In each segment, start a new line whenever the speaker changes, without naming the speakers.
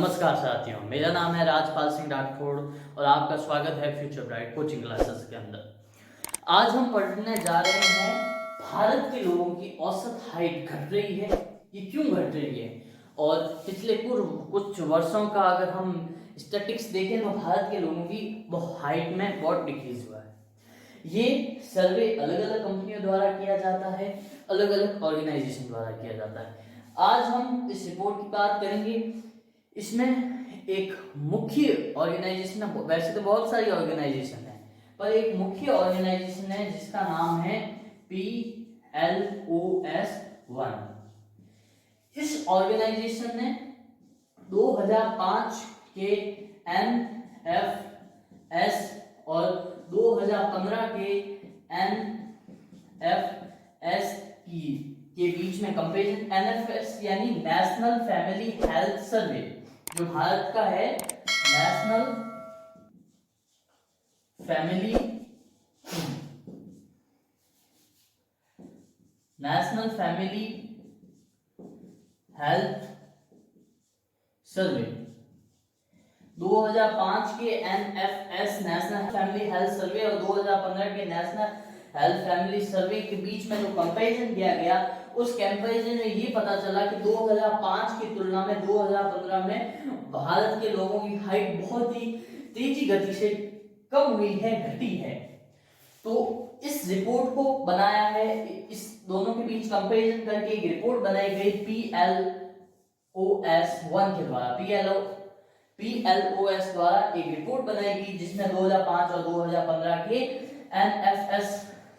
नमस्कार साथियों, मेरा नाम है राजपाल सिंह राठौड़ और आपका स्वागत है फ्यूचर ब्राइट कोचिंग क्लासेस के अंदर। आज हम पढ़ने जा रहे हैं भारत के लोगों की औसत हाइट घट रही है, ये क्यों घट रही है। और पिछले कुछ वर्षों का अगर हम स्टैटिस्टिक्स देखें तो भारत के लोगों की हाइट में बहुत डिक्रीज हुआ है। ये सर्वे अलग अलग कंपनियों द्वारा किया जाता है, अलग अलग ऑर्गेनाइजेशन द्वारा किया जाता है। आज हम इस रिपोर्ट की बात करेंगे। इसमें एक मुख्य ऑर्गेनाइजेशन है, वैसे तो बहुत सारी ऑर्गेनाइजेशन है पर एक मुख्य ऑर्गेनाइजेशन है जिसका नाम है PLOS1। इस ऑर्गेनाइजेशन ने 2005 के NFS और 2015 के NFS के बीच में कंपेरिजन। NFS यानी नेशनल फैमिली हेल्थ सर्वे, जो भारत का है नेशनल फैमिली हेल्थ सर्वे। 2005 के NFS national family health survey और 2015 के नेशनल हेल्थ फैमिली सर्वे के बीच में जो कंपैरिजन किया गया, उस कंपैरिजन में ये पता चला कि 2005 की तुलना में 2015 में भारत के लोगों की हाइट बहुत ही तेजी गति से कम हुई है, घटी है। तो इस रिपोर्ट को बनाया है, इस दोनों के बीच कंपैरिजन करके एक रिपोर्ट बनाई गई PLOS1 के द्वारा। PLOS द्वारा एक रिपोर्ट बनाई गई जिसमें 2005 और 2015 के NFS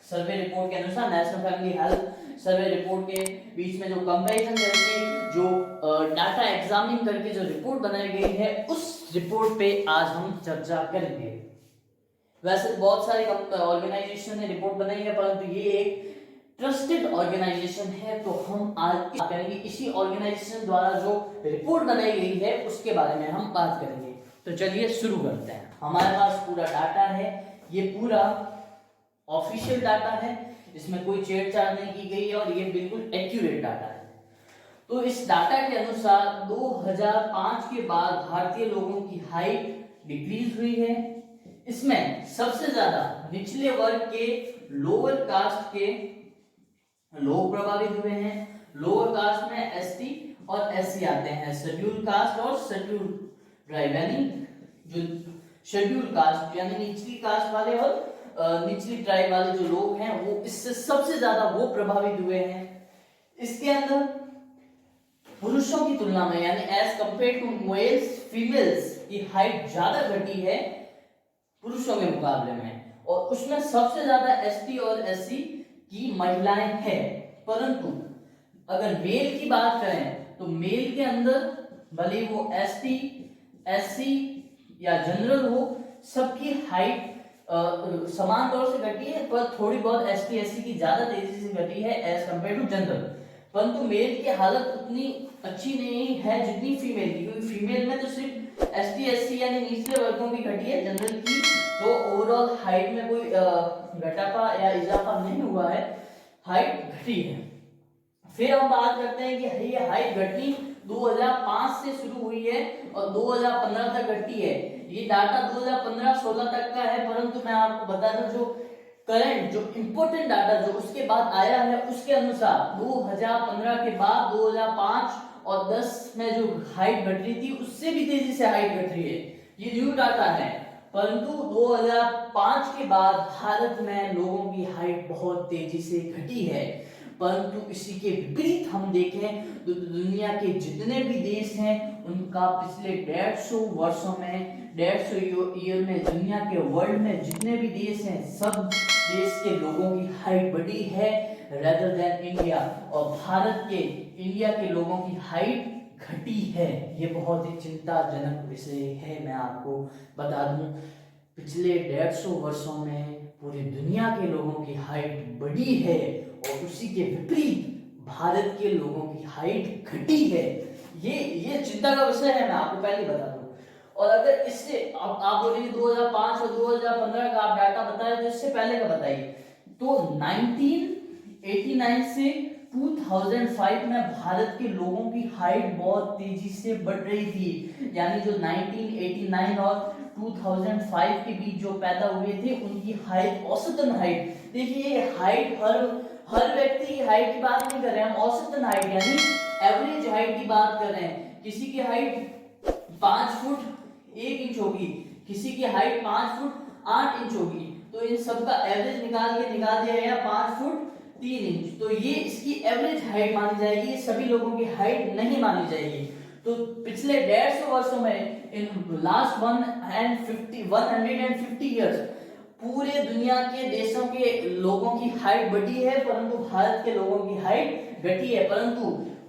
सर्वे रिपोर्ट के अनुसार, national family health survey report के बीच में जो कंपैरिजन करके, जो डाटा एग्जामिनिंग करके जो रिपोर्ट बनाई गई है, उस रिपोर्ट पे आज हम चर्चा करेंगे। वैसे तो बहुत सारी ऑर्गेनाइजेशन ने रिपोर्ट बनाई है, परंतु ये एक ट्रस्टेड ऑर्गेनाइजेशन है, तो हम आज करेंगे इसी ऑर्गेनाइजेशन द्वारा जो रिपोर्ट बनाई गई है उसके बारे में हम बात करेंगे। तो चलिए शुरू करते हैं। हमारे पास पूरा डाटा है, ये पूरा ऑफिशियल डाटा है, इसमें कोई छेड़छाड़ नहीं की गई है और ये बिल्कुल एक्यूरेट डाटा है। तो इस डाटा के अनुसार 2005 के बाद भारतीय लोगों की हाइट डिक्रीज हुई है। इसमें सबसे ज्यादा निचले वर्ग के, लोअर कास्ट के लोग प्रभावित हुए हैं। लोअर कास्ट में एसटी और एससी आते हैं, शेड्यूल कास्ट और शेड्यूल ट्राइब, यानी जो शेड्यूल कास्ट यानी निचली कास्ट वाले और निचली ट्राइब वाले जो लोग हैं, वो इससे सबसे ज्यादा वो प्रभावित हुए हैं। इसके अंदर पुरुषों की तुलना में यानी as compare to males, females की हाइट ज्यादा घटी है पुरुषों के मुकाबले में, और उसमें सबसे ज्यादा एसटी और एससी की महिलाएं हैं। परंतु अगर मेल की बात करें तो मेल के अंदर भले वो एसटी, एससी या जनरल हो, सबकी हाइट समान तौर से घटी है, पर थोड़ी बहुत एसटी एससी की ज्यादा तेजी से घटी है एज कंपेयर टू जनरल। परंतु मेल की हालत उतनी अच्छी नहीं है जितनी फीमेल की, क्योंकि फीमेल में तो सिर्फ एसटी एससी यानी निचले वर्गों की घटी है, जनरल की तो ओवरऑल हाइट में कोई घटापा या इजाफा नहीं हुआ है, हाइट घटी है। फिर हम बात करते हैं कि ये हाइट घटनी 2005 से शुरू हुई है और 2015 तक घटी है। ये डाटा 2015-16 तक का है, परंतु मैं आपको बता दूं जो करंट, जो इंपोर्टेंट डाटा जो उसके बाद आया है, उसके अनुसार 2015 के बाद 2005 और 10 में जो हाइट घट रही थी उससे भी तेजी से हाइट घट रही है। ये न्यू डाटा है, परंतु 2005 के बाद भारत में लोगों की हाइट बहुत तेजी से घटी है। परंतु इसी के विपरीत हम देखें तो दुनिया के जितने भी देश हैं उनका पिछले 150 वर्षों में, 150 ईयर में, दुनिया के वर्ल्ड में जितने भी देश हैं, सब देश के लोगों की हाइट बढ़ी है रेदर देन इंडिया, और भारत के, इंडिया के लोगों की हाइट घटी है। ये बहुत ही चिंताजनक विषय है। मैं आपको बता दूं पिछले 150 वर्षों में पूरी दुनिया के लोगों की हाइट बढ़ी है और उसी के विपरीत भारत के लोगों की हाइट घटी है। ये चिंता का विषय है, मैं आपको पहले बता दूं। और अगर इससे आप बोलेंगे 2005 और 2015 का आप डाटा बताए तो इससे पहले का बताइए, तो 1989 से 2005 में भारत के लोगों की हाइट बहुत तेजी से बढ़ रही थी, यानी जो 1989 और 2005 के बीच जो पैदा हुए थे उनकी हाइट, औसतन हाइट, देखिए हाइट हर व्यक्ति की हाइट की बात नहीं कर रहे हैं हम, औसतन हाइट यानी एवरेज हाइट की बात कर रहे हैं। किसी की हाइट 5 फुट 1 इंच होगी, किसी की हाइट 5 फुट 8 इंच होगी, तो इन सब का एवरेज निकाल दिया गया 5 फुट 3 इंच, तो ये इसकी एवरेज हाइट मानी जाएगी, ये सभी लोगों की हाइट नहीं मानी जाएगी। तो पिछले 150 वर्षों में, इन लास्ट 150 इयर्स, पूरे दुनिया के देशों के लोगों की हाइट बढ़ी है, परंतु भारत के लोगों की हाइट घटी है। परंतु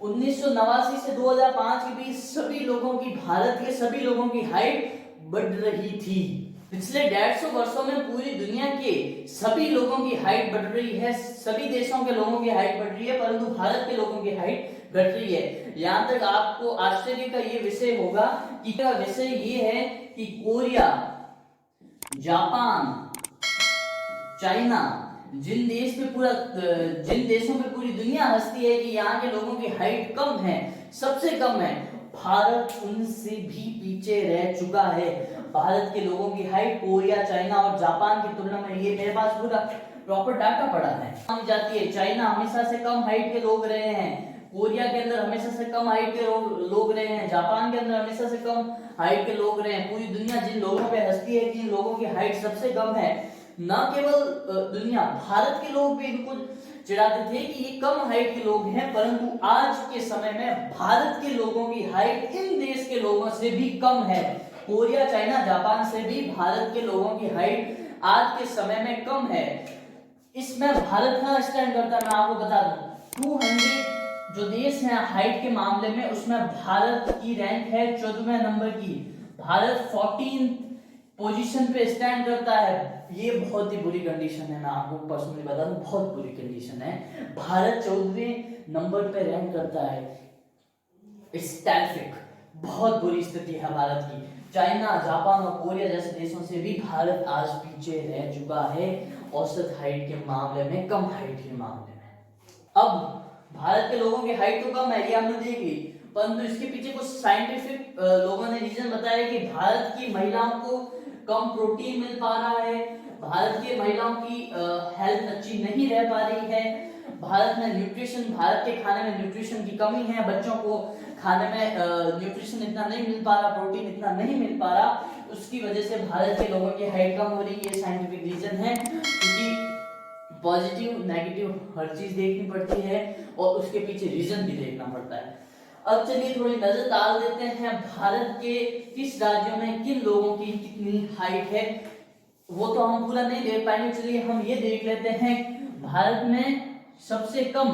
1989 से 2005 के बीच सभी लोगों की, भारत के सभी लोगों की हाइट बढ़ रही थी। पिछले 150 वर्षों में पूरी दुनिया के सभी लोगों की हाइट बढ़ रही है, सभी देशों के लोगों की हाइट बढ़ रही है, परंतु भारत के लोगों की हाइट घट रही है। यहां तक आपको आश्चर्य का ये विषय होगा कि क्या विषय ये है कि कोरिया, जापान, चाइना, जिन देशों पे पूरी दुनिया हंसती है कि यहाँ के लोगों की हाइट कम है, सबसे कम है, भारत उनसे भी पीछे रह चुका है। भारत के लोगों की हाइट कोरिया, चाइना और जापान की तुलना में, ये मेरे पास पूरा प्रॉपर डाटा पड़ा है, मानी जाती है। चाइना हमेशा से कम हाइट के लोग रहे हैं, कोरिया के अंदर हमेशा से कम हाइट के लोग रहे हैं, जापान के अंदर हमेशा से कम हाइट के लोग रहे हैं। पूरी दुनिया जिन लोगों पे हंसती है कि इन लोगों की हाइट सबसे कम है, न केवल दुनिया, भारत के लोग भी इनको चिढ़ाते थे कि ये कम हाइट के लोग हैं, परंतु आज के समय में भारत के लोगों की हाइट इन देश के लोगों से भी कम है। कोरिया, चाइना, जापान से भी भारत के लोगों की हाइट आज के समय में कम है। इसमें भारत का स्टैंड करता है, मैं आपको बता दूं 200 जो देश हैं हाइट के मामले में, उसमें भारत की रैंक है 14वें नंबर की। भारत 14 पोजीशन पे स्टैंड करता है। ये बहुत ही बुरी कंडीशन है, मैं आपको पर्सनली बता दूं, बहुत बुरी कंडीशन है। भारत 14वें नंबर पे रैंक करता है, इट्स टेरिफिक, बहुत बुरी स्थिति है भारत की। चाइना, जापान और कोरिया जैसे देशों से भी भारत आज पीछे रह चुका है औसत हाइट के मामले में, कम हाइट के मामले में। अब भारत के लोगों की हाइट तो कम है, ये हमने देखी, परंतु इसके पीछे कुछ साइंटिफिक लोगों ने रीजन बताया कि भारत की महिलाओं को कम प्रोटीन मिल पा रहा है, भारत की महिलाओं की हेल्थ अच्छी नहीं रह पा रही है, भारत के खाने में न्यूट्रिशन की कमी है, बच्चों को खाने में न्यूट्रिशन इतना नहीं मिल पा रहा, प्रोटीन इतना नहीं मिल पा रहा, उसकी वजह से भारत के लोगों की हाइट कम हो रही है। साइंटिफिक रीजन है, क्योंकि पॉजिटिव नेगेटिव हर चीज देखनी पड़ती है और उसके पीछे रीजन भी देखना पड़ता है। अब चलिए थोड़ी नजर डाल देते हैं भारत के किस राज्यों में किन लोगों की कितनी हाइट है, वो तो हम पूरा नहीं देख पाएंगे। चलिए हम ये देख लेते हैं भारत में सबसे कम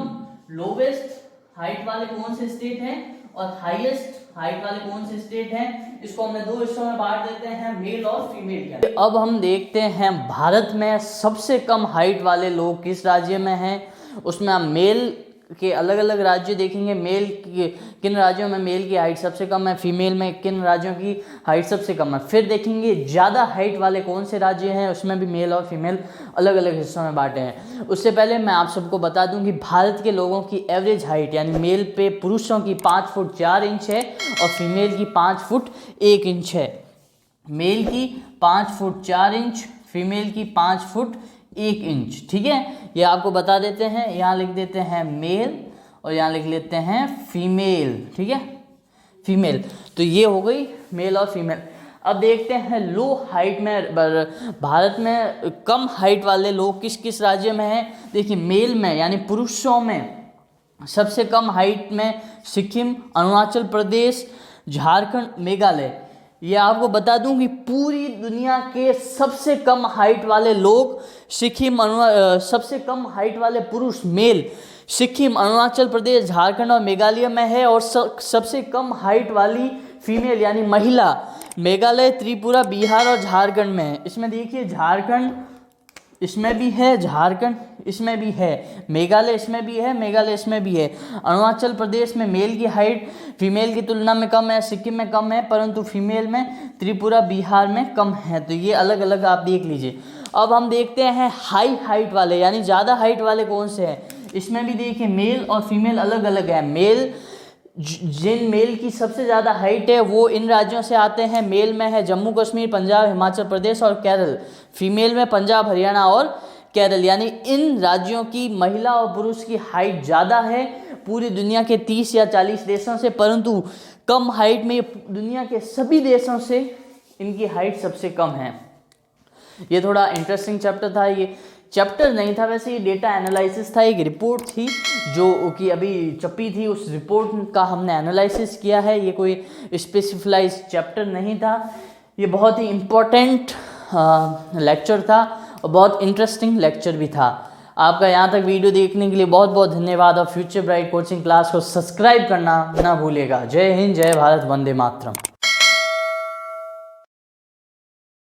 लोवेस्ट हाइट वाले कौन से स्टेट हैं और हाईएस्ट हाइट वाले कौन से स्टेट हैं। इसको हमने दो हिस्सों में बांट देते हैं, मेल और फीमेल के। अब हम देखते हैं भारत में सबसे कम हाइट वाले लोग किस राज्य में हैं। उसमें हम मेल के अलग अलग राज्य देखेंगे, मेल के किन राज्यों में मेल की हाइट सबसे कम है, फीमेल में किन राज्यों की हाइट सबसे कम है। फिर देखेंगे ज़्यादा हाइट वाले कौन से राज्य हैं, उसमें भी मेल और फीमेल अलग अलग हिस्सों में बांटे हैं। उससे पहले मैं आप सबको बता दूं कि भारत के लोगों की एवरेज हाइट यानी मेल पे पुरुषों की 5 फुट 4 इंच है और फीमेल की 5 फुट 1 इंच है। मेल की 5 फुट 4 इंच, फीमेल की 5 फुट 1 इंच। ठीक है, ये आपको बता देते हैं। यहाँ लिख देते हैं मेल और यहाँ लिख लेते हैं फीमेल। ठीक है, फीमेल, तो ये हो गई मेल और फीमेल। अब देखते हैं लो हाइट में भारत में कम हाइट वाले लोग किस किस राज्य में हैं। देखिए मेल में यानी पुरुषों में सबसे कम हाइट में सिक्किम, अरुणाचल प्रदेश, झारखंड, मेघालय। ये आपको बता दूं कि पूरी दुनिया के सबसे कम हाइट वाले लोग सिक्किम, सबसे कम हाइट वाले पुरुष मेल सिक्किम, अरुणाचल प्रदेश, झारखंड और मेघालय में है और सबसे कम हाइट वाली फीमेल यानी महिला मेघालय, त्रिपुरा, बिहार और झारखंड में है। इसमें देखिए झारखंड इसमें भी है, झारखंड इसमें भी है, मेघालय इसमें भी है, मेघालय इसमें भी है। अरुणाचल प्रदेश में मेल की हाइट फीमेल की तुलना में कम है, सिक्किम में कम है, परंतु फीमेल में त्रिपुरा, बिहार में कम है। तो ये अलग अलग आप देख लीजिए। अब हम देखते हैं हाई हाइट वाले यानी ज़्यादा हाइट वाले कौन से हैं। इसमें भी देखिए मेल और फीमेल अलग अलग है। जिन मेल की सबसे ज़्यादा हाइट है वो इन राज्यों से आते हैं। मेल में है जम्मू कश्मीर, पंजाब, हिमाचल प्रदेश और केरल। फीमेल में पंजाब, हरियाणा और केरल। यानी इन राज्यों की महिला और पुरुष की हाइट ज़्यादा है पूरी दुनिया के 30 या 40 देशों से, परंतु कम हाइट में दुनिया के सभी देशों से इनकी हाइट सबसे कम है। ये थोड़ा इंटरेस्टिंग चैप्टर था। ये चैप्टर नहीं था वैसे, ये डेटा एनालिसिस था, एक रिपोर्ट थी जो कि अभी छपी थी, उस रिपोर्ट का हमने एनालिसिस किया है। ये कोई स्पेसिफिलाइज चैप्टर नहीं था। ये बहुत ही इम्पोर्टेंट लेक्चर था और बहुत इंटरेस्टिंग लेक्चर भी था। आपका यहाँ तक वीडियो देखने के लिए बहुत बहुत धन्यवाद और फ्यूचर ब्राइट कोचिंग क्लास को सब्सक्राइब करना ना भूलिएगा। जय हिंद, जय भारत, वंदे मातरम।